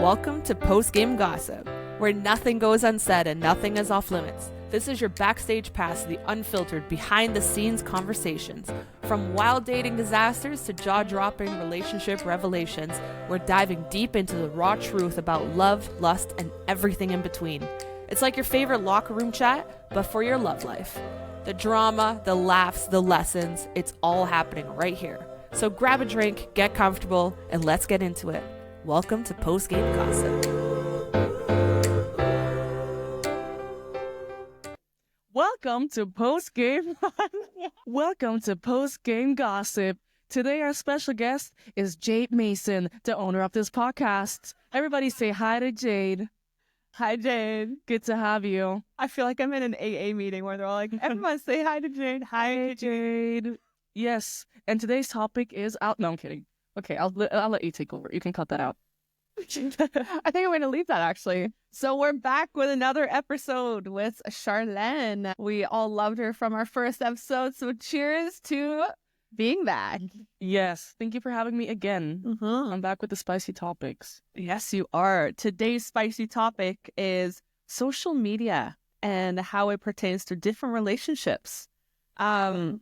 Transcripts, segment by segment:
Welcome to Post-Game Gossip, where nothing goes unsaid and nothing is off limits. This is your backstage pass to the unfiltered, behind-the-scenes conversations. From wild dating disasters to jaw-dropping relationship revelations, we're diving deep into the raw truth about love, lust, and everything in between. It's like your favorite locker room chat, but for your love life. The drama, the laughs, the lessons, it's all happening right here. So grab a drink, get comfortable, and let's get into it. Welcome to Post-Game Gossip. Welcome to Post-Game Gossip. Today our special guest is Jade Mason, the owner of this podcast. Everybody say hi to Jade. Hi, Jade. Good to have you. I feel like I'm in an AA meeting where they're all like, everyone say hi to Jade. Hi, Jade. Yes, and today's topic is out. No, I'm kidding. Okay, I'll let you take over. You can cut that out. I think I'm going to leave that, actually. So we're back with another episode with Charlene. We all loved her from our first episode, so cheers to being back. Yes, thank you for having me again. I'm back with the spicy topics. Yes, you are. Today's spicy topic is social media and how it pertains to different relationships. Are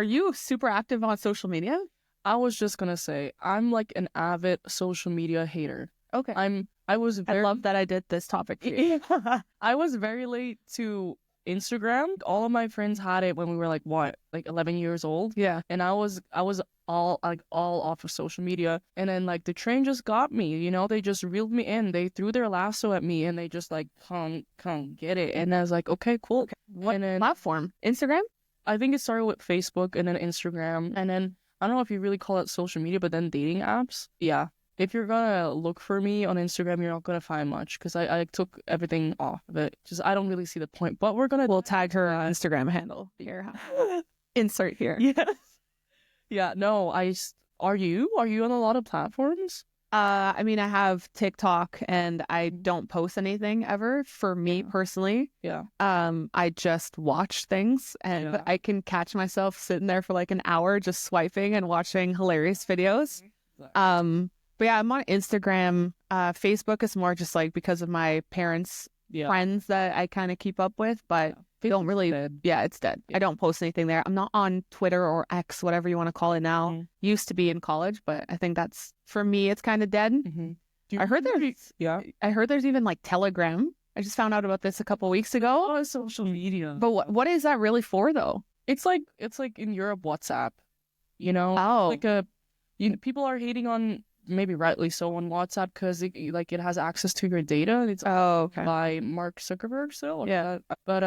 you super active on social media? I was just gonna say, I'm like an avid social media hater. Okay. I love that I did this topic for you. I was very late to Instagram. All of my friends had it when we were like 11 years old. Yeah. And I was all off of social media. And then like the train just got me, you know, they just reeled me in. They threw their lasso at me and they just like, come get it. And I was like, okay, cool. Okay. What and then, platform? Instagram? I think it started with Facebook and then Instagram. And then I don't know if you really call it social media, but then dating apps. Yeah. If you're gonna look for me on Instagram, you're not gonna find much because I took everything off of it. Just I don't really see the point. But we'll tag her Instagram handle here. Insert here. Yes. Yeah. No. Are you on a lot of platforms? I have TikTok and I don't post anything ever for me personally. Yeah. I just watch things and I can catch myself sitting there for like an hour just swiping and watching hilarious videos. But yeah, I'm on Instagram. Facebook is more just like because of my parents' friends that I kind of keep up with, but don't really. Dead. Yeah, it's dead. Yeah. I don't post anything there. I'm not on Twitter or X, whatever you want to call it now. Used to be in college, but I think that's for me. It's kind of dead. I heard there's even like Telegram. I just found out about this a couple weeks ago. Oh, social media. But what is that really for though? It's like in Europe WhatsApp. You know. Oh. People are hating on. Maybe rightly so on WhatsApp because it has access to your data. It's by Mark Zuckerberg still. Yeah. But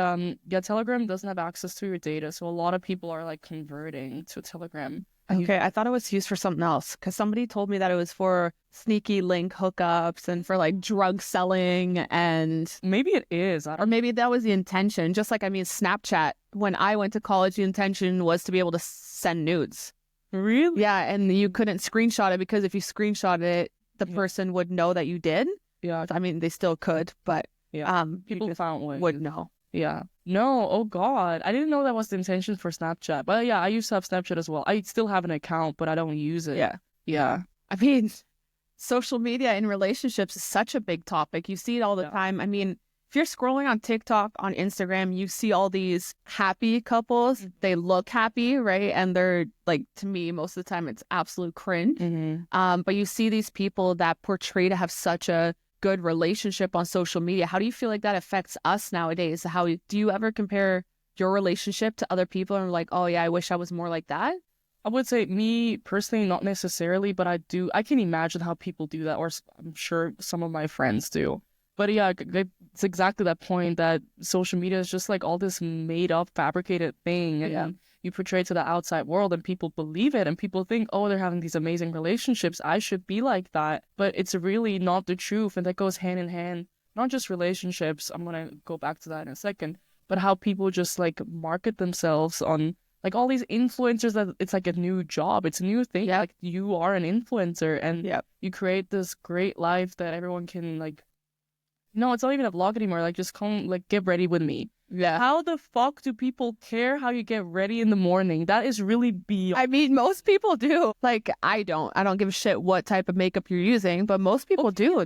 Telegram doesn't have access to your data, so a lot of people are like converting to Telegram. Okay, I thought it was used for something else because somebody told me that it was for sneaky link hookups and for like drug selling and maybe it is, or maybe that was the intention. Just like Snapchat. When I went to college, the intention was to be able to send nudes. Really? Yeah, and you couldn't screenshot it because if you screenshot it, the person would know that you did. Yeah. They still could, but people found ways. Would know. Yeah. No, oh God. I didn't know that was the intention for Snapchat. But yeah, I used to have Snapchat as well. I still have an account, but I don't use it. Yeah. Yeah. Social media in relationships is such a big topic. You see it all the time. If you're scrolling on TikTok, on Instagram, you see all these happy couples. They look happy, right? And they're like, to me, most of the time, it's absolute cringe. But you see these people that portray to have such a good relationship on social media. How do you feel like that affects us nowadays? Do you ever compare your relationship to other people and like, oh yeah, I wish I was more like that? I would say me personally, not necessarily, but I can imagine how people do that, or I'm sure some of my friends do. But yeah, it's exactly that point that social media is just like all this made up, fabricated thing. And you portray to the outside world and people believe it and people think, oh, they're having these amazing relationships. I should be like that. But it's really not the truth. And that goes hand in hand, not just relationships. I'm going to go back to that in a second. But how people just like market themselves on like all these influencers that it's like a new job. It's a new thing. Like you are an influencer and you create this great life that everyone can like. No, it's not even a vlog anymore. Like, just come, like, get ready with me. Yeah. How the fuck do people care how you get ready in the morning? That is really beyond. I mean, most people do. Like, I don't give a shit what type of makeup you're using, but most people do.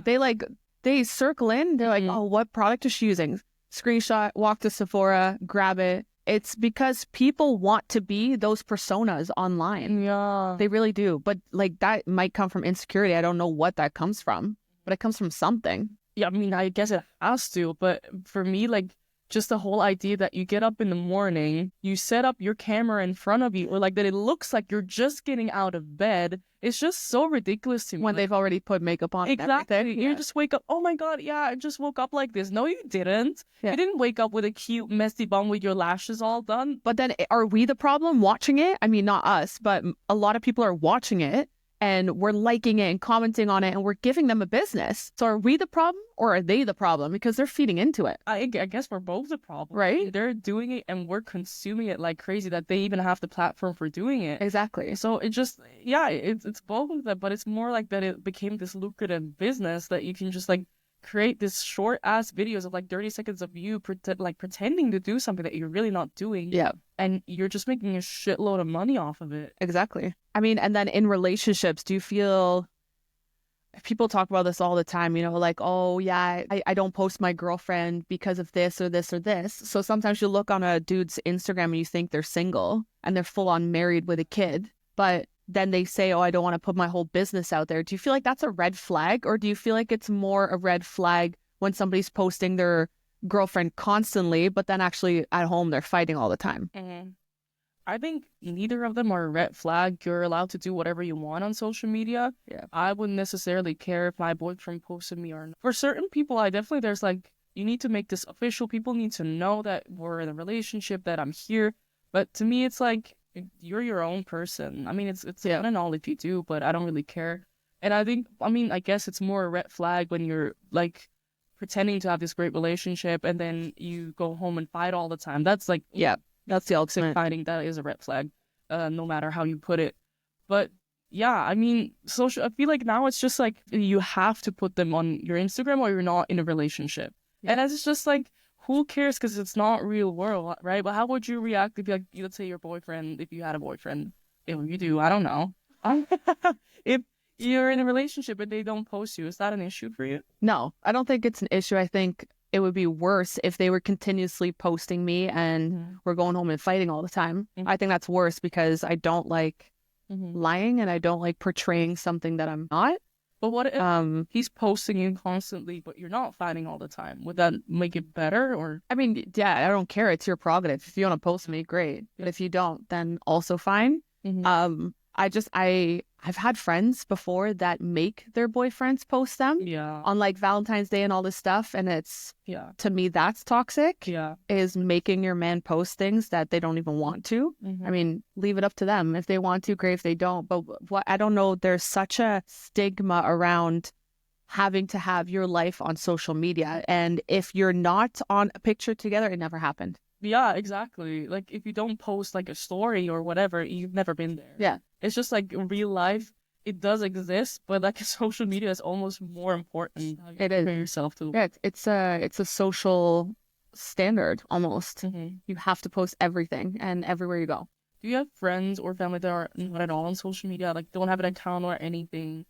They circle in. They're like, oh, what product is she using? Screenshot, walk to Sephora, grab it. It's because people want to be those personas online. Yeah. They really do. But like that might come from insecurity. I don't know what that comes from, but it comes from something. Yeah, I mean, I guess it has to, but for me, like, just the whole idea that you get up in the morning, you set up your camera in front of you, or like that it looks like you're just getting out of bed. It's just so ridiculous to me. When they've already put makeup on. Exactly. And everything. You just wake up, oh my God, yeah, I just woke up like this. No, you didn't. Yeah. You didn't wake up with a cute, messy bun with your lashes all done. But then are we the problem watching it? I mean, not us, but a lot of people are watching it and we're liking it and commenting on it and we're giving them a business. So are we the problem or are they the problem? Because they're feeding into it. I guess we're both the problem. Right? They're doing it and we're consuming it like crazy that they even have the platform for doing it. Exactly. So it just, yeah, it's both of them, but it's more like that it became this lucrative business that you can just like create this short ass videos of like 30 seconds of you pretending to do something that you're really not doing. Yeah. And you're just making a shitload of money off of it. Exactly. I mean, and then in relationships, do you feel people talk about this all the time, you know, like, oh yeah, I don't post my girlfriend because of this or this or this. So sometimes you look on a dude's Instagram and you think they're single and they're full on married with a kid, but then they say, oh, I don't want to put my whole business out there. Do you feel like that's a red flag, or do you feel like it's more a red flag when somebody's posting their girlfriend constantly, but then actually at home they're fighting all the time? Mm-hmm. I think neither of them are a red flag. You're allowed to do whatever you want on social media. Yeah. I wouldn't necessarily care if my boyfriend posted me or not. For certain people, there's like, you need to make this official. People need to know that we're in a relationship, that I'm here. But to me, it's like, you're your own person. I mean, it's fun and all if you do, but I don't really care. And I guess it's more a red flag when you're like pretending to have this great relationship and then you go home and fight all the time. That's like, yeah, that's the ultimate fighting. That is a red flag, no matter how you put it. But yeah, I mean, I feel like now it's just like you have to put them on your Instagram or you're not in a relationship. Yeah. And it's just like, who cares? Because it's not real world, right? But how would you react if, like, let's say your boyfriend, if you had a boyfriend, if you do, I don't know. If you're in a relationship and they don't post you, is that an issue for you? No, I don't think it's an issue. I think it would be worse if they were continuously posting me and we're going home and fighting all the time. I think that's worse because I don't like lying and I don't like portraying something that I'm not. But what if he's posting you constantly, but you're not fighting all the time? Would that make it better? Or I mean, yeah, I don't care. It's your prerogative. If you want to post me, great. But if you don't, then also fine. I've had friends before that make their boyfriends post them on like Valentine's Day and all this stuff. And it's, to me, that's toxic, is making your man post things that they don't even want to. I mean, leave it up to them. If they want to, great. If they don't. But I don't know, there's such a stigma around having to have your life on social media. And if you're not on a picture together, it never happened. Yeah, exactly. Like, if you don't post like a story or whatever, you've never been there. Yeah. It's just like in real life, it does exist, but like social media is almost more important. How you compare yourself to. Yeah, it's a social standard almost. You have to post everything and everywhere you go. Do you have friends or family that are not at all on social media? Like, don't have an account or anything?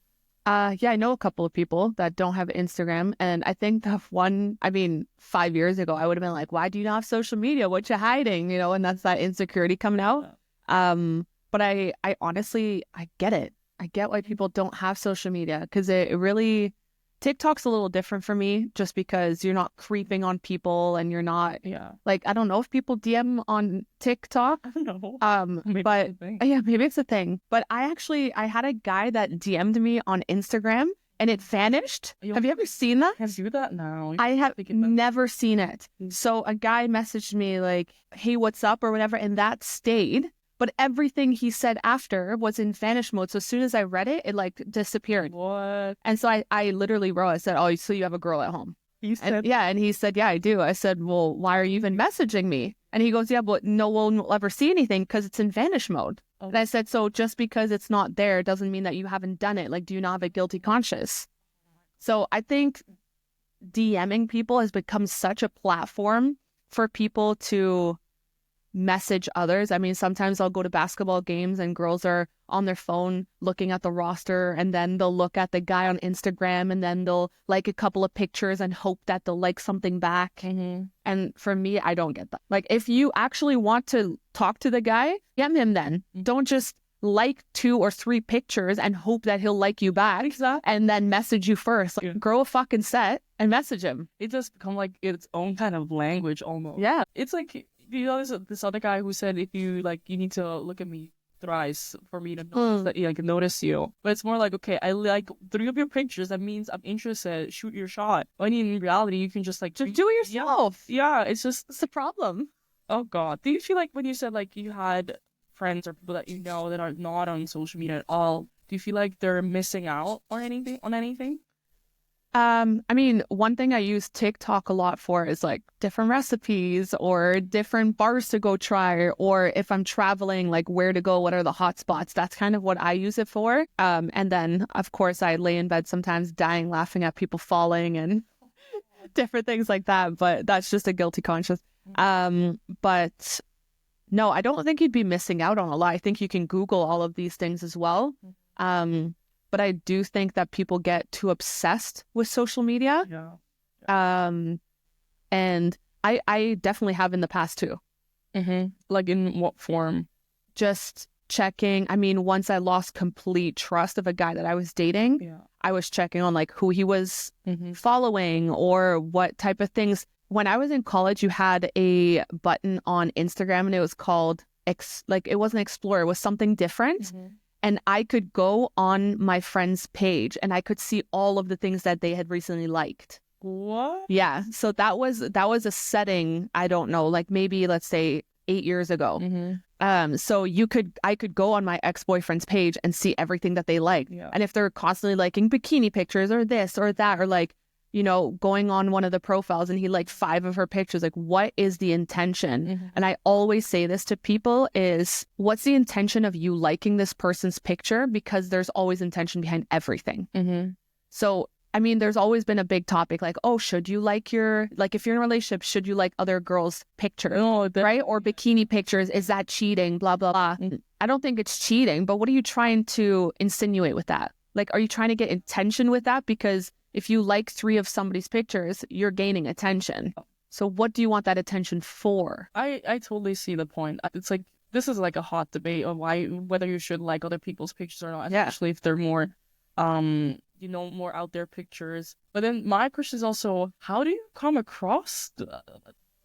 Yeah, I know a couple of people that don't have Instagram, and I think 5 years ago, I would have been like, why do you not have social media? What you hiding? You know, and that's that insecurity coming out. But I honestly, I get it. I get why people don't have social media because it really, TikTok's a little different for me just because you're not creeping on people and you're not, like, I don't know if people DM on TikTok. I don't know. Maybe it's a thing. But I had a guy that DM'd me on Instagram and it vanished. Have you ever seen that? Have you that now? I have never seen it. So a guy messaged me like, hey, what's up or whatever, and that stayed. But everything he said after was in vanish mode. So as soon as I read it, it like disappeared. What? And so I literally wrote, I said, oh, so you have a girl at home? And he said, yeah, I do. I said, well, why are you even messaging me? And he goes, yeah, but no one will ever see anything because it's in vanish mode. Oh. And I said, so just because it's not there doesn't mean that you haven't done it. Like, do you not have a guilty conscience? So I think DMing people has become such a platform for people to message others. I mean, sometimes I'll go to basketball games and girls are on their phone looking at the roster, and then they'll look at the guy on Instagram, and then they'll like a couple of pictures and hope that they'll like something back. Mm-hmm. And for me, I don't get that. Like, if you actually want to talk to the guy, DM him then. Mm-hmm. Don't just like 2 or 3 pictures and hope that he'll like you back. Exactly. And then message you first. Like, grow a fucking set and message him. It does become like its own kind of language almost. Yeah. It's like, you know, this other guy who said, if you like, you need to look at me thrice for me to notice that, like, notice you. But it's more like, okay, I like 3 of your pictures. That means I'm interested. Shoot your shot. I mean, in reality, you can just like Just do it yourself. Yeah, it's just, That's the problem. oh God. Do you feel like when you said like you had friends or people that you know that are not on social media at all, do you feel like they're missing out or anything on anything? I mean, one thing I use TikTok a lot for is like different recipes or different bars to go try, or if I'm traveling, like where to go, what are the hot spots. That's kind of what I use it for. And then of course I lay in bed sometimes dying laughing at people falling and different things like that, but that's just a guilty conscience. But no, I don't think you'd be missing out on a lot. I think you can Google all of these things as well. But I do think that people get too obsessed with social media. Yeah. And I definitely have in the past too. Mm-hmm. Like in what form? Just checking. I mean, once I lost complete trust of a guy that I was dating, Yeah. I was checking on like who he was Mm-hmm. following or what type of things. When I was in college, you had a button on Instagram and it was called it wasn't Explore, it was something different. Mm-hmm. And I could go on my friend's page and I could see all of the things that they had recently liked. What? Yeah. So that was a setting, I don't know, like maybe let's say 8 years ago. Mm-hmm. So I could go on my ex-boyfriend's page and see everything that they like. Yeah. And if they're constantly liking bikini pictures or this or that, or like, you know, going on one of the profiles and he liked 5 of her pictures, like what is the intention? Mm-hmm. And I always say this to people is, what's the intention of you liking this person's picture? Because there's always intention behind everything. Mm-hmm. So, I mean, there's always been a big topic like, oh, should you like if you're in a relationship, should you like other girls' pictures? Oh, Right? Or bikini pictures, is that cheating? Blah, blah, blah. Mm-hmm. I don't think it's cheating, but what are you trying to insinuate with that? Like, are you trying to get attention with that? Because if you like 3 of somebody's pictures, you're gaining attention. So what do you want that attention for? I totally see the point. It's like, this is like a hot debate of whether you should like other people's pictures or not, Yeah. especially if they're more, you know, more out there pictures. But then my question is also, how do you come across,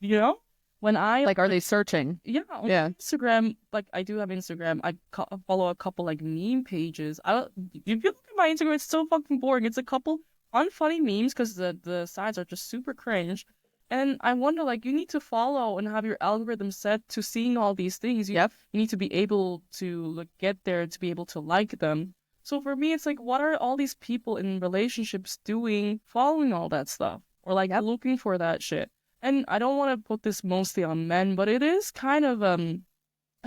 you know, when I Like, are they searching? yeah, on Yeah. Instagram, like I do have Instagram. I follow a couple like meme pages. If you look at my Instagram, it's so fucking boring. It's a couple unfunny memes because the sides are just super cringe. And I wonder, like, you need to follow and have your algorithm set to seeing all these things. You need to be able to like get there to be able to like them. So for me, it's like, what are all these people in relationships doing, following all that stuff, or like looking for that shit? And I don't want to put this mostly on men, but it is kind of a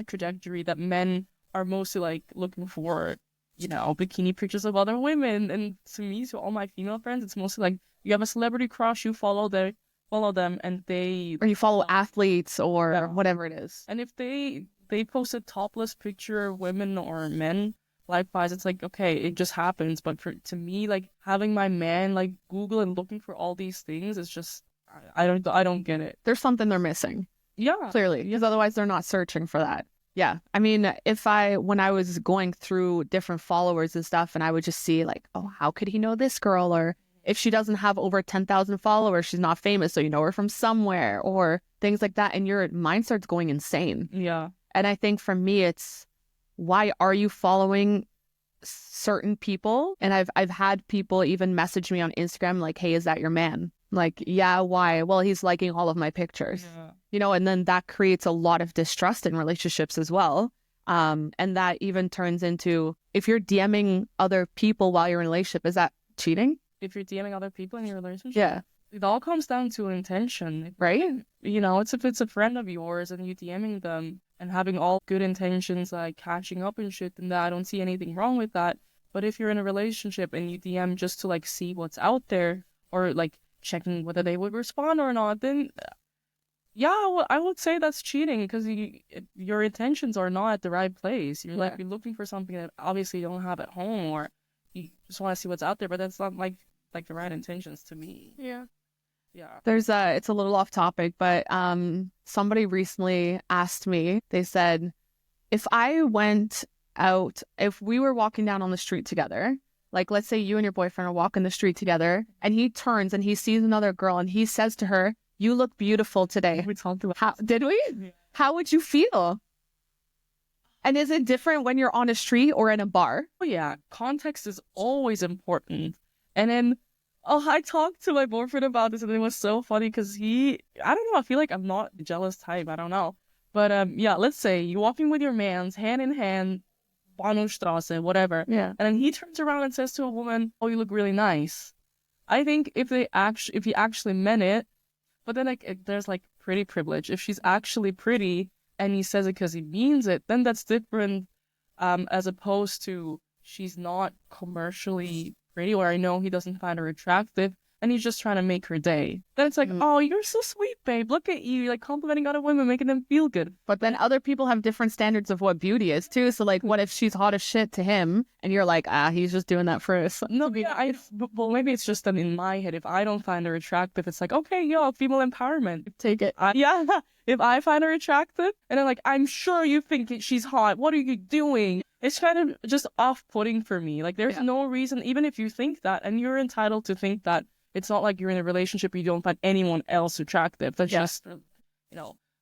trajectory that men are mostly like looking for, you know, bikini pictures of other women. And to me, to all my female friends, it's mostly like, you have a celebrity crush, you follow them, and they Or you follow athletes or whatever it is. and if they post a topless picture of women or men, likewise, it's like, okay, it just happens. But to me, like, having my man like Google and looking for all these things is just, I don't get it. There's something they're missing, Yeah. clearly, because otherwise they're not searching for that. Yeah. I mean, when I was going through different followers and stuff, and I would just see like, oh, how could he know this girl? Or if she doesn't have over 10,000 followers, she's not famous, so you know her from somewhere, or things like that. And your mind starts going insane. Yeah. And I think for me, it's, why are you following certain people? And I've had people even message me on Instagram like, hey, is that your man? Like, yeah, why? Well, he's liking all of my pictures. Yeah. You know, and then that creates a lot of distrust in relationships as well. And that even turns into, if you're DMing other people while you're in a relationship, is that cheating? If you're DMing other people in your relationship, Yeah. it all comes down to intention, Right? You know, if it's a friend of yours and you DMing them and having all good intentions, like catching up and shit, then I don't see anything wrong with that. But if you're in a relationship and you DM just to like see what's out there, or like checking whether they would respond or not, then Yeah, well, I would say that's cheating because your intentions are not at the right place. You're looking for something that obviously you don't have at home, or you just want to see what's out there, but that's not like the right intentions to me. Yeah. Yeah. It's a little off topic, but somebody recently asked me, they said, if we were walking down on the street together, like let's say you and your boyfriend are walking the street together and he turns and he sees another girl and he says to her, "You look beautiful today." We talked about Did we? Yeah. How would you feel? And is it different when you're on a street or in a bar? Oh yeah, context is always important. And then, I talked to my boyfriend about this, and it was so funny because I don't know, I feel like I'm not the jealous type. I don't know, but yeah, let's say you're walking with your man's hand in hand, Bahnhofstrasse, whatever, Yeah. and then he turns around and says to a woman, "Oh, you look really nice." I think if he actually meant it, but then there's like pretty privilege. If she's actually pretty and he says it because he means it, then that's different. As opposed to she's not commercially pretty, or I know he doesn't find her attractive, and he's just trying to make her day. Then it's like, oh, you're so sweet, babe. Look at you, like complimenting other women, making them feel good. But then other people have different standards of what beauty is too. So like, what if she's hot as shit to him, and you're like, he's just doing that for us? No, yeah, well, maybe it's just that in my head, if I don't find her attractive, it's like, okay, yo, female empowerment. Take it. Yeah, if I find her attractive, and I'm like, I'm sure you think she's hot. What are you doing? It's kind of just off-putting for me. Like, there's no reason, even if you think that, and you're entitled to think that. It's not like you're in a relationship where you don't find anyone else attractive. That's just,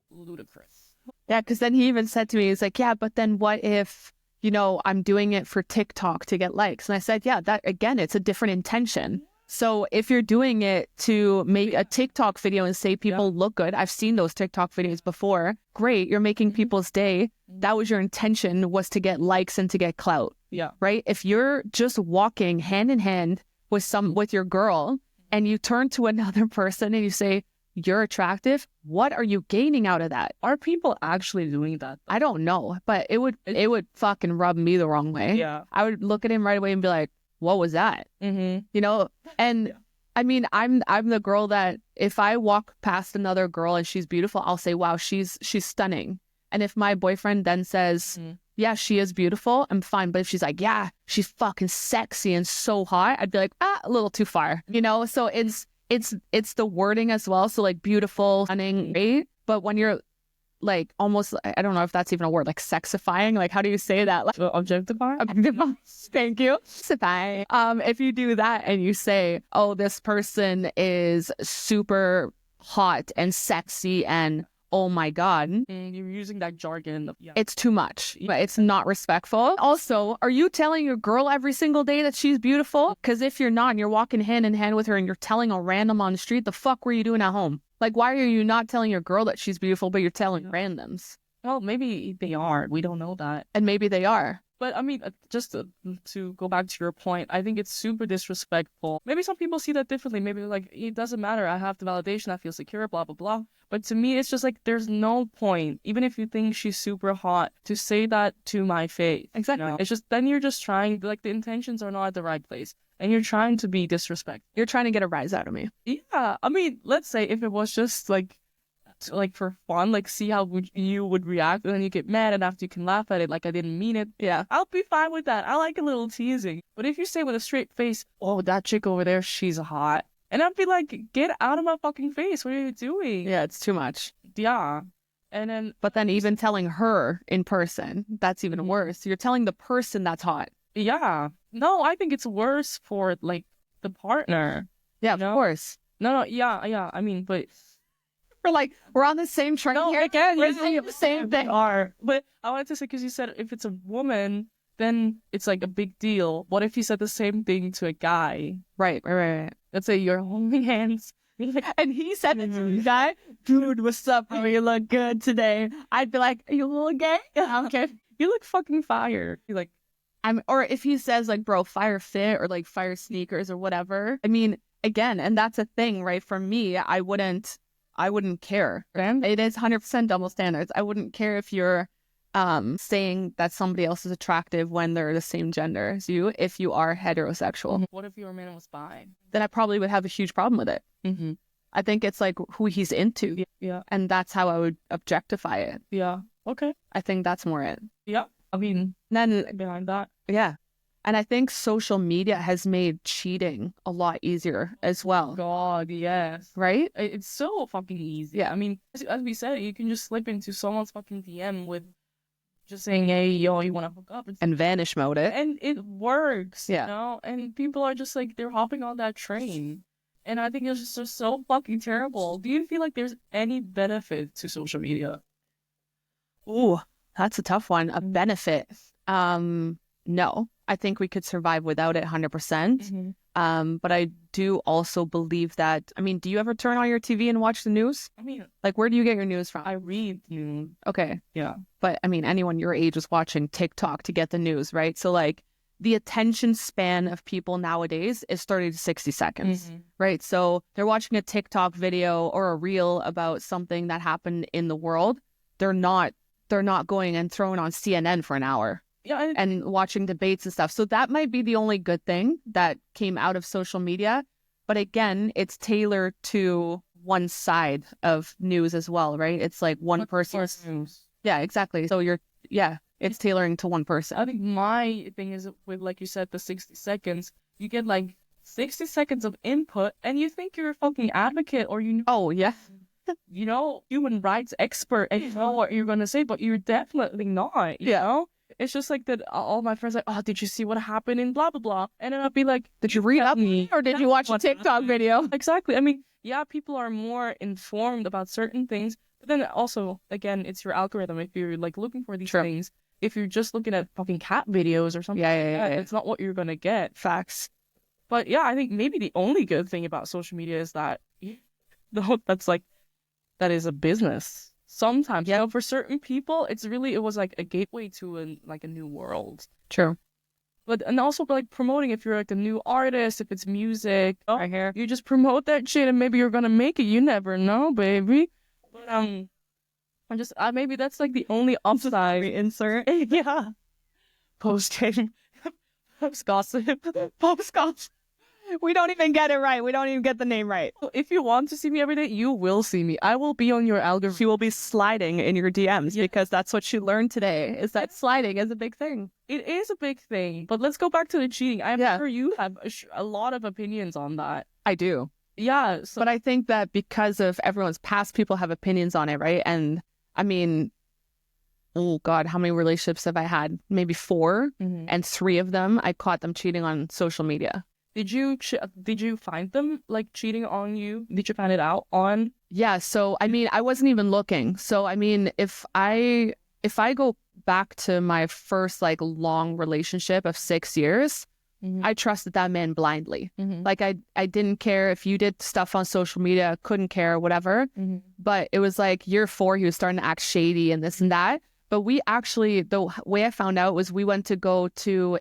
ludicrous. Yeah, because then he even said to me, he's like, yeah, but then what if, I'm doing it for TikTok to get likes? And I said, yeah, that, again, it's a different intention. So if you're doing it to make a TikTok video and say people look good, I've seen those TikTok videos before. Great, you're making people's day. That was your intention, was to get likes and to get clout. Yeah. Right? If you're just walking hand in hand with your girl, and you turn to another person and you say, "You're attractive," what are you gaining out of that? Are people actually doing that? I don't know, but it would fucking rub me the wrong way. Yeah. I would look at him right away and be like, what was that? Mm-hmm. And I mean, I'm the girl that if I walk past another girl and she's beautiful, I'll say, wow, she's stunning. And if my boyfriend then says, yeah, she is beautiful, I'm fine. But if she's like, yeah, she's fucking sexy and so hot, I'd be like, a little too far, So it's the wording as well. So like beautiful, stunning, right? But when you're like almost, I don't know if that's even a word, like sexifying, like how do you say that? Like Objectifying? Thank you. Sexifying. If you do that and you say, oh, this person is super hot and sexy and oh my God. You're using that jargon. It's too much. It's not respectful. Also, are you telling your girl every single day that she's beautiful? Because if you're not and you're walking hand in hand with her and you're telling a random on the street, the fuck were you doing at home? Like, why are you not telling your girl that she's beautiful, but you're telling randoms? Well, maybe they are. We don't know that. And maybe they are. But I mean, just to go back to your point, I think it's super disrespectful. Maybe some people see that differently. Maybe like, it doesn't matter. I have the validation. I feel secure, blah, blah, blah. But to me, it's just like, there's no point, even if you think she's super hot, to say that to my face. Exactly. It's just, then you're just trying, like, the intentions are not at the right place. And you're trying to be disrespectful. You're trying to get a rise out of me. Yeah. I mean, let's say if it was just like for fun, like see how you would react, and then you get mad, and after you can laugh at it like I didn't mean it, yeah, I'll be fine with that. I like a little teasing. But if you say with a straight face, oh, that chick over there, she's hot, and I'd be like, get out of my fucking face, what are you doing? Yeah, it's too much. Yeah. And then but then even telling her in person, that's even worse. You're telling the person that's hot. Yeah. No, I think it's worse for like the partner. Yeah, of course. No, yeah. I mean, but we're on the same train here again. We're saying the same thing. But I wanted to say, because you said if it's a woman, then it's like a big deal. What if you said the same thing to a guy? Right. Let's say you're holding hands. And he said it to the guy, dude, what's up? How you look good today? I'd be like, are you a little gay? Okay. You look fucking fire. You're like, or if he says like, bro, fire fit or like fire sneakers or whatever. I mean, again, and that's a thing, right? For me, I wouldn't care. It is 100% double standards. I wouldn't care if you're saying that somebody else is attractive when they're the same gender as you, if you are heterosexual. What if your man was bi? Then I probably would have a huge problem with it. Mm-hmm. I think it's like who he's into. Yeah. And that's how I would objectify it. Yeah. Okay. I think that's more it. Yeah. I mean, Then, behind that. yeah. And I think social media has made cheating a lot easier as well. God, yes. Right? It's so fucking easy. Yeah, I mean, as we said, you can just slip into someone's fucking DM with just saying, hey, yo, you want to hook up? And vanish mode it. And it works, Yeah. you know? And people are just like, they're hopping on that train. And I think it's just so fucking terrible. Do you feel like there's any benefit to social media? Ooh, that's a tough one. A benefit. No. I think we could survive without it 100%. But I do also believe that, I mean, do you ever turn on your TV and watch the news? I mean, Like, where do you get your news from? I read news. Okay. Yeah. But I mean, anyone your age is watching TikTok to get the news, right? So like the attention span of people nowadays is 30 to 60 seconds, right? So they're watching a TikTok video or a reel about something that happened in the world. They're not going and throwing on CNN for an hour. Yeah, and watching debates and stuff. So that might be the only good thing that came out of social media. But again, it's tailored to one side of news as well, right? It's like one person's news. Yeah, exactly. So it's tailoring to one person. I think my thing is with, like you said, the 60 seconds, you get like 60 seconds of input and you think you're a fucking advocate or Oh, yeah. You know, human rights expert and you know what you're going to say, but you're definitely not, you know? It's just like that all my friends are like, oh, did you see what happened in blah, blah, blah? And then I'll be like, did you read up or did you watch a TikTok video? Exactly. I mean, yeah, people are more informed about certain things, but then also, again, it's your algorithm. If you're like looking for these things, if you're just looking at fucking cat videos or something, it's not what you're going to get. Facts. But yeah, I think maybe the only good thing about social media is that that is a business. Sometimes, you know, for certain people, it was like a gateway to a new world. True. But, and also like promoting, if you're like a new artist, if it's music, right here, you just promote that shit and maybe you're gonna make it. You never know, baby. But, maybe that's like the only upside. Insert. Yeah. Post gossip. Post gossip. We don't even get it right. We don't even get the name right. If you want to see me every day, you will see me. I will be on your algorithm. She will be sliding in your DMs because that's what she learned today, is that sliding is a big thing. It is a big thing. But let's go back to the cheating. I'm sure you have a lot of opinions on that. I do. Yeah. But I think that because of everyone's past, people have opinions on it, right? And I mean, oh God, how many relationships have I had? Maybe 4. And 3 of them, I caught them cheating on social media. Did you find them like cheating on you? Did you find it out on? Yeah. So, I mean, I wasn't even looking. So, I mean, if I go back to my first like long relationship of 6 years, I trusted that man blindly. Like I didn't care if you did stuff on social media, couldn't care, whatever. But it was like year 4, he was starting to act shady and this and that. But we actually, the way I found out was we went to go to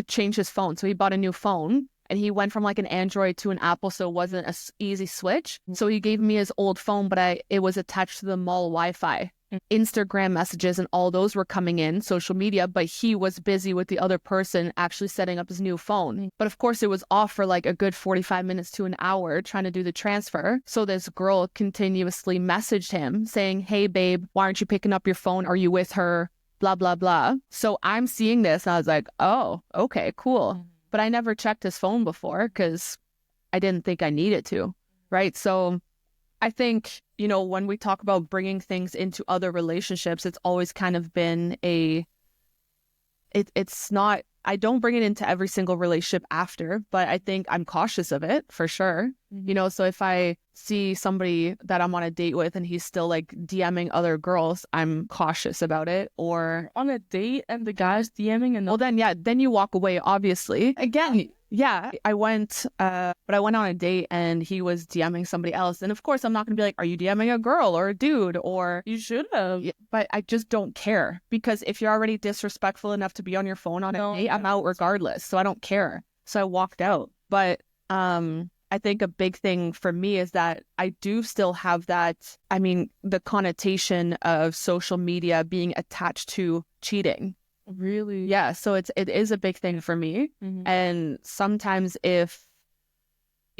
change his phone. So he bought a new phone and he went from like an Android to an Apple. So it wasn't an easy switch. So he gave me his old phone, but it was attached to the mall Wi-Fi. Instagram messages and all those were coming in, social media, but he was busy with the other person actually setting up his new phone. But of course it was off for like a good 45 minutes to an hour trying to do the transfer. So this girl continuously messaged him saying, hey babe, why aren't you picking up your phone? Are you with her? Blah, blah, blah. So I'm seeing this and I was like, oh, okay, cool. But I never checked his phone before because I didn't think I needed to, right? So I think, you know, when we talk about bringing things into other relationships, it's always kind of been it's not, I don't bring it into every single relationship after, but I think I'm cautious of it for sure. You know, so if I see somebody that I'm on a date with and he's still like DMing other girls, I'm cautious about it. Or on a date and the guy's DMing and well, then you walk away, obviously. Again, yeah, I went on a date and he was DMing somebody else. And of course, I'm not going to be like, are you DMing a girl or a dude? Or you should have. But I just don't care because if you're already disrespectful enough to be on your phone on a date, I'm out regardless. So I don't care. So I walked out. But I think a big thing for me is that I do still have that, I mean, the connotation of social media being attached to cheating. Really? Yeah. So it is a big thing for me. And sometimes if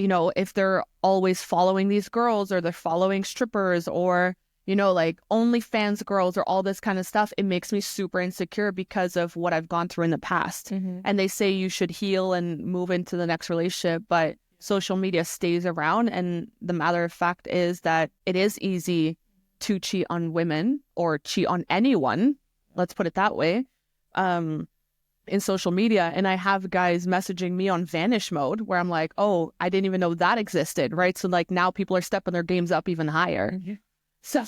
you know, if they're always following these girls or they're following strippers or, you know, like OnlyFans girls or all this kind of stuff, it makes me super insecure because of what I've gone through in the past. And they say you should heal and move into the next relationship, but social media stays around. And the matter of fact is that it is easy to cheat on women or cheat on anyone. Let's put it that way. In social media, and I have guys messaging me on vanish mode where I'm like, oh, I didn't even know that existed, right? So like now people are stepping their games up even higher. So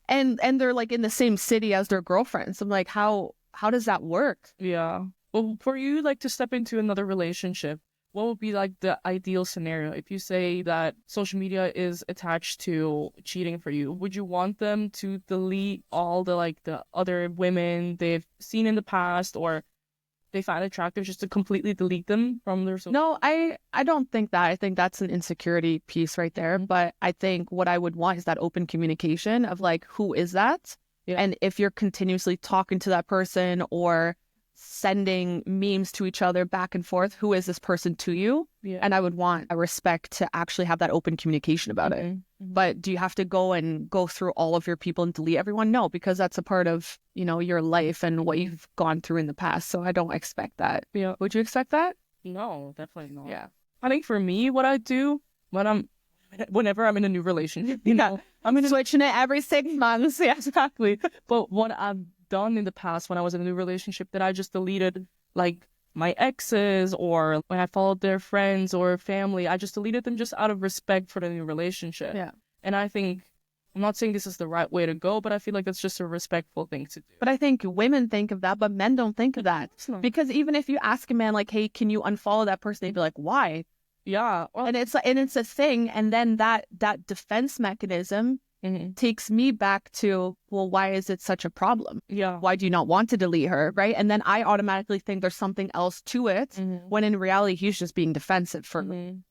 and they're like in the same city as their girlfriends. I'm like, how does that work? Yeah. Well, for you, like, to step into another relationship, what would be like the ideal scenario? If you say that social media is attached to cheating for you, would you want them to delete all the other women they've seen in the past, or they find attractive, just to completely delete them from their social? No, I don't think that. I think that's an insecurity piece right there. But I think what I would want is that open communication of like, who is that? Yeah. And if you're continuously talking to that person or sending memes to each other back and forth, who is this person to you? Yeah. And I would want a respect to actually have that open communication about it. But do you have to go through all of your people and delete everyone? No, because that's a part of, you know, your life and what you've gone through in the past. So I don't expect that. Yeah. Would you expect that? No, definitely not. Yeah. I think for me, what I do whenever I'm in a new relationship, you know, I'm switching it every 6 months. Yeah, exactly. But what I've done in the past when I was in a new relationship, that I just deleted like my exes, or when I followed their friends or family, I just deleted them just out of respect for the new relationship. Yeah. And I think, I'm not saying this is the right way to go, but I feel like that's just a respectful thing to do. But I think women think of that, but men don't think of that. not. Because even if you ask a man like, hey, can you unfollow that person? They'd be like, why? Yeah. Well, And it's a thing. And then that defense mechanism takes me back to, well, why is it such a problem? yeah. Why do you not want to delete her? Right. And then I automatically think there's something else to it, when in reality, he's just being defensive for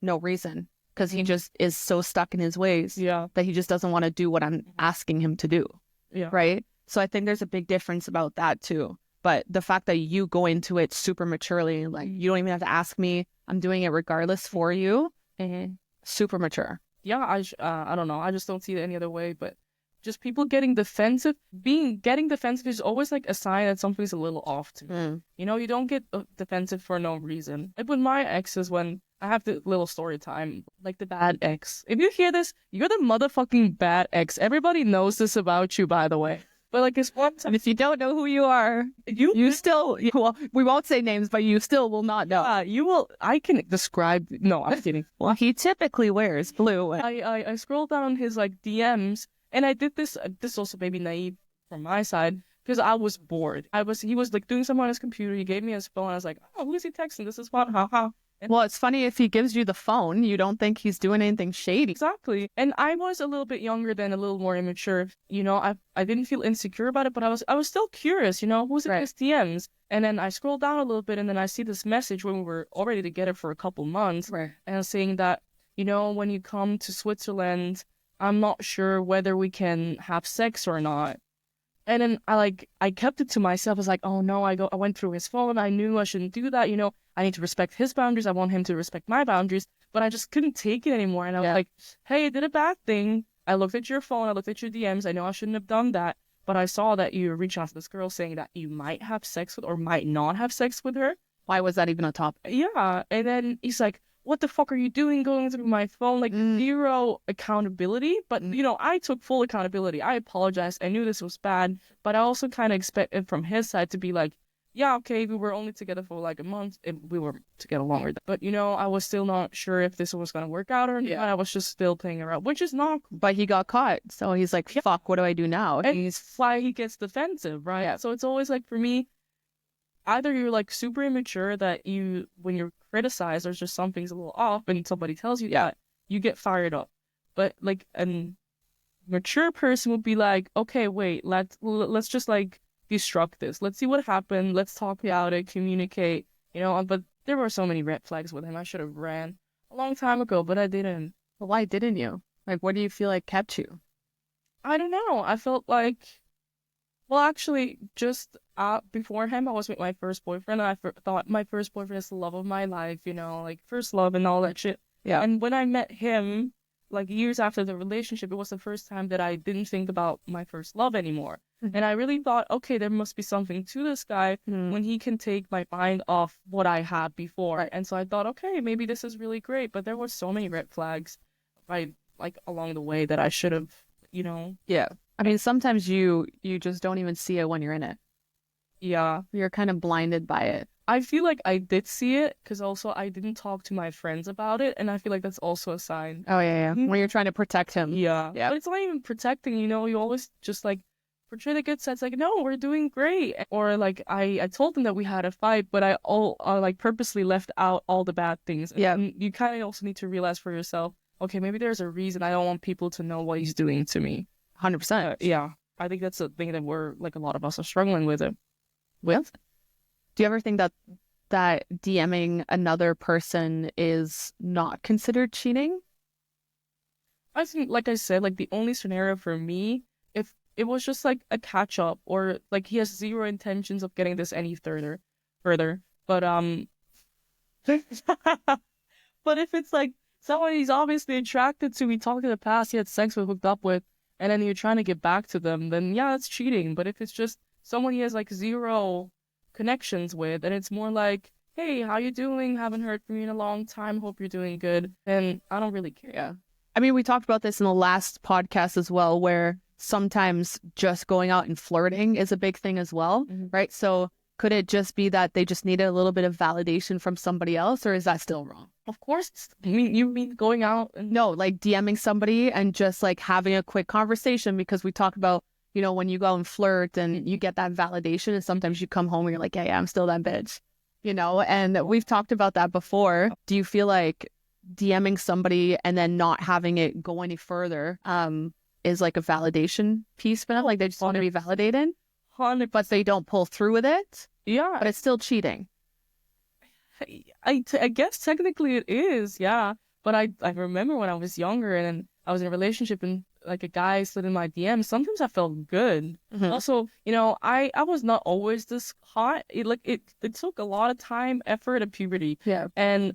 no reason, because he just is so stuck in his ways Yeah. that he just doesn't want to do what I'm asking him to do. Yeah. Right. So I think there's a big difference about that too. But the fact that you go into it super maturely, like you don't even have to ask me, I'm doing it regardless for you. Super mature. Yeah, I don't know. I just don't see it any other way. But just people getting defensive, getting defensive is always like a sign that something's a little off to me. You know, you don't get defensive for no reason. Like with my exes, when I have the little story time, like the bad ex. If you hear this, you're the motherfucking bad ex. Everybody knows this about you, by the way. But like, it's one time. And if you don't know who you are, you still, well, we won't say names, but you still will not know. You will. I can describe. No, I'm kidding. Well, he typically wears blue. I scrolled down his like DMs, and I did this. This also maybe naive from my side, because I was bored. He was like doing something on his computer. He gave me his phone. I was like, oh, who is he texting? This is fun. Haha. Well, it's funny, if he gives you the phone, you don't think he's doing anything shady. Exactly. And I was a little bit younger then, a little more immature. You know, I didn't feel insecure about it, but I was still curious, you know, who's in his DMs? And then I scrolled down a little bit, and then I see this message when we were already together for a couple months. Right. And saying that, you know, when you come to Switzerland, I'm not sure whether we can have sex or not. And then I kept it to myself. I was like, oh no, I went through his phone. I knew I shouldn't do that. You know, I need to respect his boundaries. I want him to respect my boundaries. But I just couldn't take it anymore. And I was like, hey, I did a bad thing. I looked at your phone. I looked at your DMs. I know I shouldn't have done that. But I saw that you reached out to this girl saying that you might have sex with or might not have sex with her. Why was that even a topic? Yeah. And then he's like, what the fuck are you doing going through my phone? Like, zero accountability. But, you know, I took full accountability. I apologized. I knew this was bad. But I also kind of expected from his side to be like, yeah, okay, we were only together for like a month. We were together longer. But, you know, I was still not sure if this was going to work out or not. I was just still playing around, which is not. But he got caught. So he's like, fuck, what do I do now? And it's why he gets defensive, right? Yeah. So it's always like, for me, either you're like super immature that when you're criticized, there's just something's a little off and somebody tells you that, you get fired up. But like a mature person would be like, okay, wait, let's just like destruct this. Let's see what happened. Let's talk about it, communicate, you know. But there were so many red flags with him. I should have ran a long time ago, but I didn't. Well, why didn't you? Like, what do you feel like kept you? I don't know. I felt like, well, actually, just before him, I was with my first boyfriend, and I thought my first boyfriend is the love of my life, you know, like first love and all that shit. Yeah. And when I met him, like years after the relationship, it was the first time that I didn't think about my first love anymore. And I really thought, okay, there must be something to this guy when he can take my mind off what I had before. Right. And so I thought, okay, maybe this is really great. But there were so many red flags, right, like along the way that I should have, you know. Yeah. I mean, sometimes you just don't even see it when you're in it. Yeah. You're kind of blinded by it. I feel like I did see it because also I didn't talk to my friends about it. And I feel like that's also a sign. Oh, yeah. When you're trying to protect him. Yeah. Yeah. But it's not even protecting, you know, you always just like portray the good sides, like, no, we're doing great. Or like I told them that we had a fight, but I like purposely left out all the bad things. Yeah. And you kind of also need to realize for yourself, okay, maybe there's a reason I don't want people to know what he's doing to me. 100%. Yeah. I think that's a thing that we're like a lot of us are struggling with it. With? Do you ever think that DMing another person is not considered cheating? I think, like I said, like the only scenario for me, if it was just like a catch up or like he has zero intentions of getting this any further. But but if it's like someone he's obviously attracted to, he talked in the past, he had sex with, hooked up with, and then you're trying to get back to them, then yeah, it's cheating. But if it's just someone he has like zero connections with, and it's more like, hey, how you doing? Haven't heard from you in a long time. Hope you're doing good. Then I don't really care. Yeah. I mean, we talked about this in the last podcast as well, where sometimes just going out and flirting is a big thing as well, right? So could it just be that they just needed a little bit of validation from somebody else, or is that still wrong? Of course. You mean going out and... No, like DMing somebody and just like having a quick conversation, because we talk about, you know, when you go and flirt and you get that validation and sometimes you come home and you're like, yeah, I'm still that bitch, you know? And we've talked about that before. Do you feel like DMing somebody and then not having it go any further is like a validation piece for them? Like they just want to be validated, 100%. but they don't pull through with it? Yeah. But it's still cheating. I guess technically it is, yeah. But I remember when I was younger and I was in a relationship and like a guy slid in my DMs, sometimes I felt good. Also, you know, I was not always this hot. It took a lot of time, effort, and puberty. Yeah. And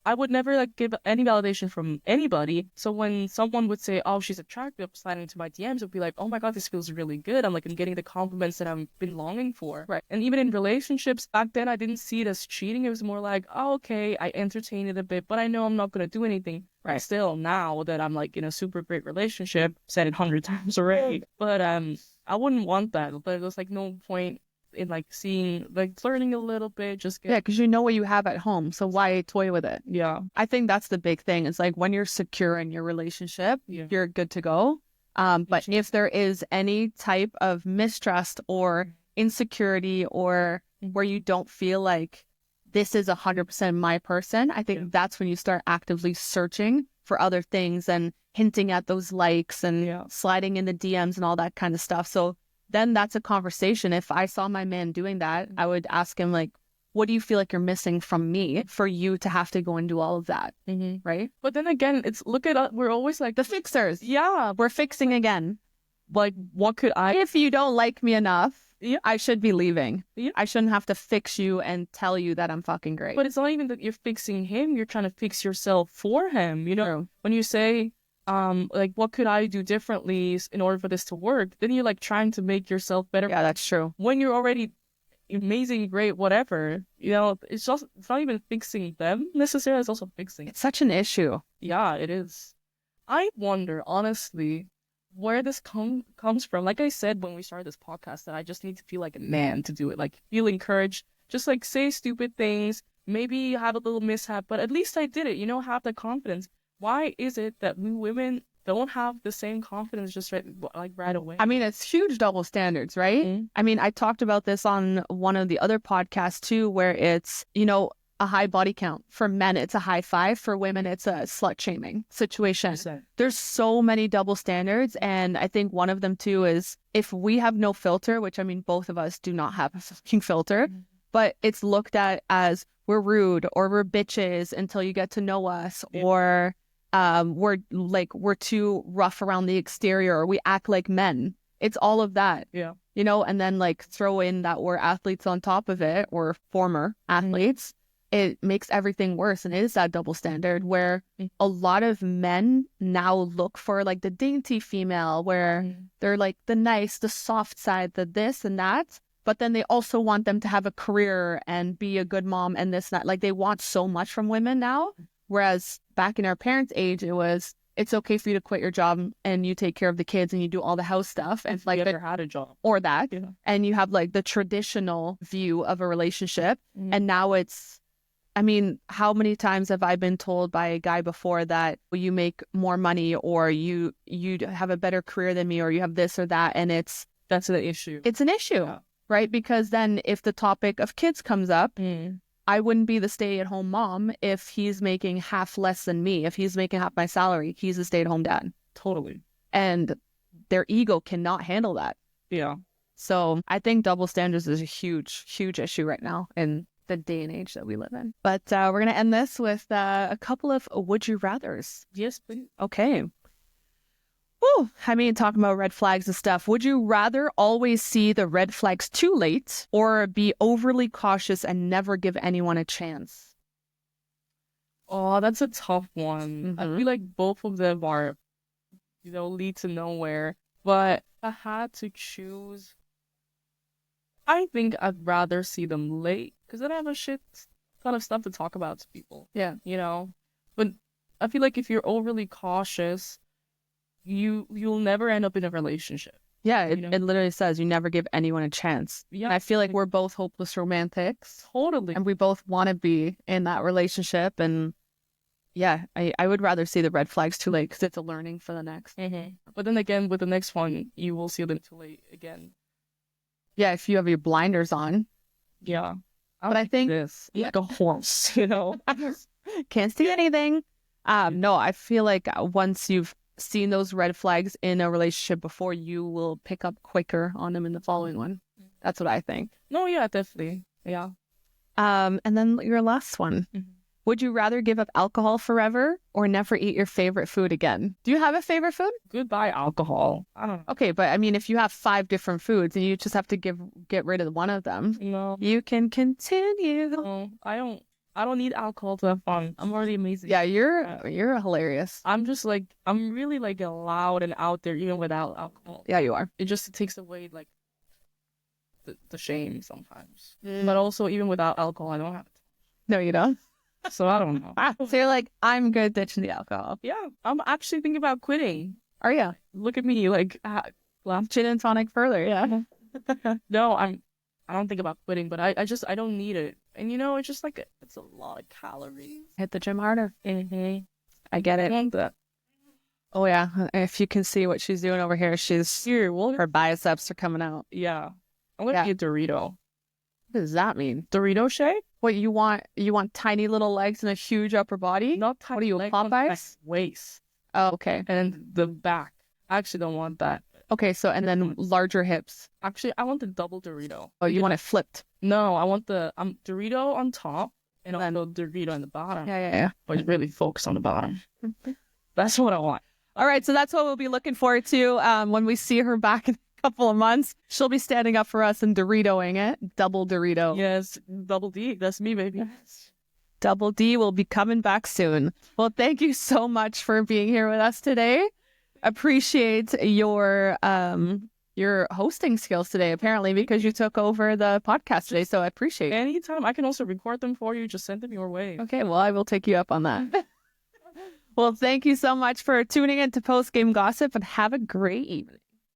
I would never like give any validation from anybody. So when someone would say, oh, she's attractive, sliding into my DMs, would be like, oh my God, this feels really good. I'm getting the compliments that I've been longing for. Right. And even in relationships back then, I didn't see it as cheating. It was more like, oh, okay, I entertain it a bit, but I know I'm not going to do anything. Right. Still, now that I'm like in a super great relationship, said it 100 times already, but I wouldn't want that. But there's like no point in like seeing, like flirting a little bit, just get... Yeah, because you know what you have at home, so why toy with it? Yeah. I think that's the big thing. It's like when you're secure in your relationship, you're good to go. But if there is any type of mistrust or insecurity or where you don't feel like this is 100% my person, I think that's when you start actively searching for other things and hinting at those likes and sliding in the DMs and all that kind of stuff. So then that's a conversation. If I saw my man doing that, I would ask him, like, what do you feel like you're missing from me for you to have to go and do all of that? Right? But then again, it's look at us. We're always like the fixers. Yeah. We're fixing again. Like, what could I... If you don't like me enough, I should be leaving. I shouldn't have to fix you and tell you that I'm fucking great. But it's not even that you're fixing him. You're trying to fix yourself for him. You know, True. When you say... like, what could I do differently in order for this to work? Then you're like trying to make yourself better. Yeah, that's true. When you're already amazing, great, whatever, you know, it's not even fixing them necessarily. It's also fixing. It's such an issue. Yeah, it is. I wonder, honestly, where this comes from. Like I said when we started this podcast, that I just need to feel like a man to do it. Like, feel encouraged. Just like say stupid things. Maybe have a little mishap, but at least I did it. You know, have the confidence. Why is it that we women don't have the same confidence just right away? I mean, it's huge double standards, right? I mean, I talked about this on one of the other podcasts too, where it's, you know, a high body count. For men, it's a high five. For women, it's a slut shaming situation. 100%. There's so many double standards. And I think one of them too is if we have no filter, which I mean, both of us do not have a fucking filter, but it's looked at as we're rude or we're bitches until you get to know us, or we're too rough around the exterior, or we act like men. It's all of that. Yeah. You know, and then like throw in that we're athletes on top of it, or former athletes. it makes everything worse. And it is that double standard where a lot of men now look for like the dainty female where they're like the nice, the soft side, the this and that. But then they also want them to have a career and be a good mom and this and that. Like they want so much from women now. Whereas back in our parents' age, it's okay for you to quit your job and you take care of the kids and you do all the house stuff. And like, you ever had a job or that. Yeah. And you have like the traditional view of a relationship. And now I mean, how many times have I been told by a guy before that you make more money or you have a better career than me or you have this or that? And that's the issue. It's an issue, right? Because then if the topic of kids comes up, I wouldn't be the stay-at-home mom if he's making half less than me. If he's making half my salary, he's a stay-at-home dad. Totally. And their ego cannot handle that. Yeah. So I think double standards is a huge, huge issue right now in the day and age that we live in. But we're going to end this with a couple of would you rathers. Yes, please. Okay. Whew. I mean, talking about red flags and stuff. Would you rather always see the red flags too late or be overly cautious and never give anyone a chance? Oh, that's a tough one. I feel like both of them are, lead to nowhere. But if I had to choose, I think I'd rather see them late because then I have a shit ton of stuff to talk about to people. Yeah. But I feel like if you're overly cautious, you'll never end up in a relationship. Yeah, it literally says you never give anyone a chance. Yeah. And I feel like we're both hopeless romantics. Totally. And we both want to be in that relationship. And yeah, I would rather see the red flags too late because it's a learning for the next. But then again, with the next one, you will see them too late again. Yeah, if you have your blinders on. Yeah. But I think this like a horse, can't see anything. No, I feel like once you've seen those red flags in a relationship before, you will pick up quicker on them in the following one. That's what I think. No, yeah, definitely. Yeah. And then your last one. Would you rather give up alcohol forever or never eat your favorite food again? Do you have a favorite food? Goodbye, alcohol. I don't know. Okay, but I mean, if you have 5 different foods and you just have to get rid of one of them, no, you can continue. No, I don't need alcohol to have fun. I'm already amazing. Yeah, you're hilarious. I'm just like, I'm really like loud and out there even without alcohol. Yeah, you are. It just takes away like the shame sometimes. But also even without alcohol, I don't have it. No, you don't. So I don't know. So you're like, I'm good ditching the alcohol. Yeah, I'm actually thinking about quitting. Are you? Look at me, like, Gin and tonic further, yeah. No, I don't think about quitting, but I don't need it. And it's just like, it's a lot of calories. Hit the gym harder. I get I it. want that. Oh yeah, if you can see what she's doing over here, her biceps are coming out. Yeah. I'm gonna be a Dorito. What does that mean? Dorito shake? What, you want tiny little legs and a huge upper body? Not tiny. What are you, legs, Popeyes? Waist. Oh, okay. And the back. I actually don't want that. Okay, so and then larger hips. Actually, I want the double Dorito. Oh, you want it flipped? No, I want the Dorito on top and also Dorito on the bottom. Yeah. But really focus on the bottom. That's what I want. All right, so that's what we'll be looking forward to when we see her back in a couple of months. She'll be standing up for us and Doritoing it. Double Dorito. Yes, double D. That's me, baby. Double D will be coming back soon. Well, thank you so much for being here with us today. Appreciate your hosting skills today, apparently, because you took over the podcast today. So I appreciate it. Anytime. I can also record them for you. Just send them your way. Okay, well, I will take you up on that. Well, thank you so much for tuning in to Post Game Gossip and have a great evening.